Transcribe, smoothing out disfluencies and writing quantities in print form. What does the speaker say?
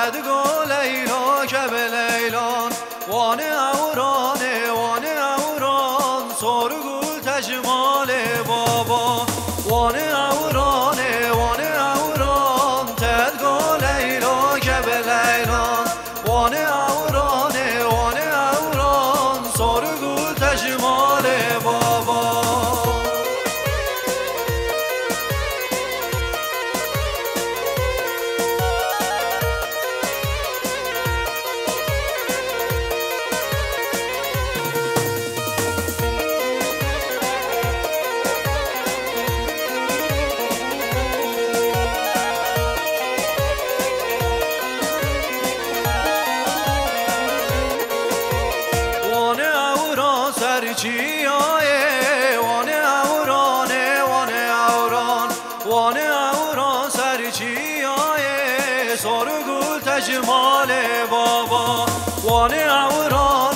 تدگو لیلا که به لیلان وانه اورانه وانه اوران سرگل تجمال بابا وانه اورانه وانه اوران تدگو لیلا که به لیلان وانه اورانه وانه اوران سرگل تجمال بابا چی آیه وانه اورانه وانه اوران وانه اوران سر چی آیه سرگل تجمال بابا وانه اوران